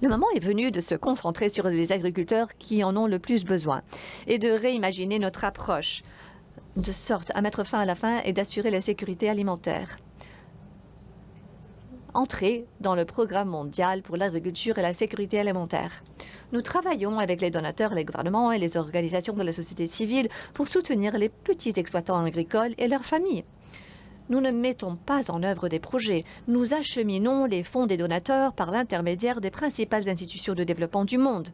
Le moment est venu de se concentrer sur les agriculteurs qui en ont le plus besoin et de réimaginer notre approche de sorte à mettre fin à la faim et d'assurer la sécurité alimentaire. Entrer dans le programme mondial pour l'agriculture et la sécurité alimentaire. Nous travaillons avec les donateurs, les gouvernements et les organisations de la société civile pour soutenir les petits exploitants agricoles et leurs familles. Nous ne mettons pas en œuvre des projets, nous acheminons les fonds des donateurs par l'intermédiaire des principales institutions de développement du monde.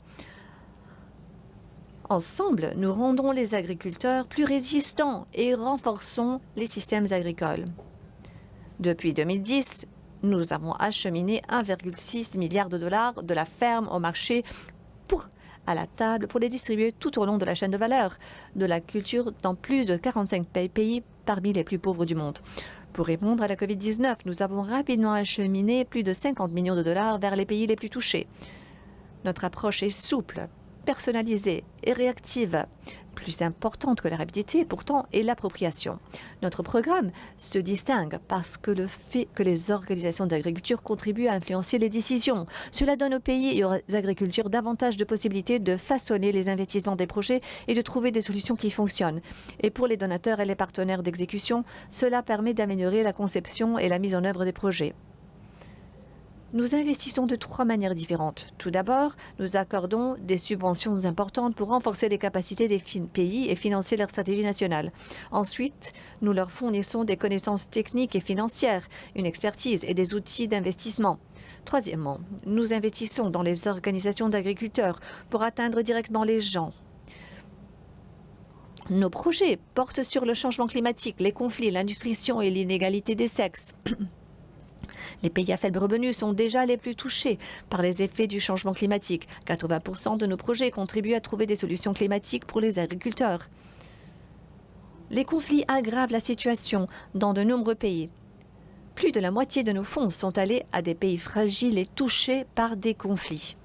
Ensemble, nous rendons les agriculteurs plus résistants et renforçons les systèmes agricoles. Depuis 2010, nous avons acheminé 1,6 milliard de dollars de la ferme au marché à la table pour les distribuer tout au long de la chaîne de valeur de la culture dans plus de 45 pays parmi les plus pauvres du monde. Pour répondre à la COVID-19, nous avons rapidement acheminé plus de 50 millions de dollars vers les pays les plus touchés. Notre approche est souple, personnalisée et réactive. Plus importante que la rapidité, pourtant, est l'appropriation. Notre programme se distingue parce que le fait que les organisations d'agriculture contribuent à influencer les décisions. Cela donne aux pays et aux agricultures davantage de possibilités de façonner les investissements des projets et de trouver des solutions qui fonctionnent. Et pour les donateurs et les partenaires d'exécution, cela permet d'améliorer la conception et la mise en œuvre des projets. Nous investissons de 3 manières différentes. Tout d'abord, nous accordons des subventions importantes pour renforcer les capacités des pays et financer leur stratégie nationale. Ensuite, nous leur fournissons des connaissances techniques et financières, une expertise et des outils d'investissement. Troisièmement, nous investissons dans les organisations d'agriculteurs pour atteindre directement les gens. Nos projets portent sur le changement climatique, les conflits, la nutrition et l'inégalité des sexes. Les pays à faible revenu sont déjà les plus touchés par les effets du changement climatique. 80% de nos projets contribuent à trouver des solutions climatiques pour les agriculteurs. Les conflits aggravent la situation dans de nombreux pays. Plus de la moitié de nos fonds sont allés à des pays fragiles et touchés par des conflits.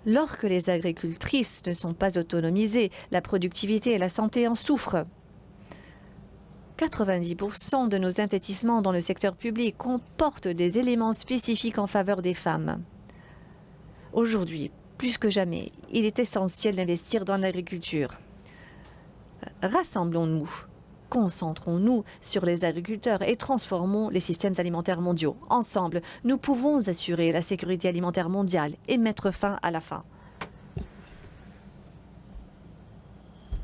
Lorsque les agricultrices ne sont pas autonomisées, la productivité et la santé en souffrent. 90% de nos investissements dans le secteur public comportent des éléments spécifiques en faveur des femmes. Aujourd'hui, plus que jamais, il est essentiel d'investir dans l'agriculture. Rassemblons-nous, concentrons-nous sur les agriculteurs et transformons les systèmes alimentaires mondiaux. Ensemble, nous pouvons assurer la sécurité alimentaire mondiale et mettre fin à la faim.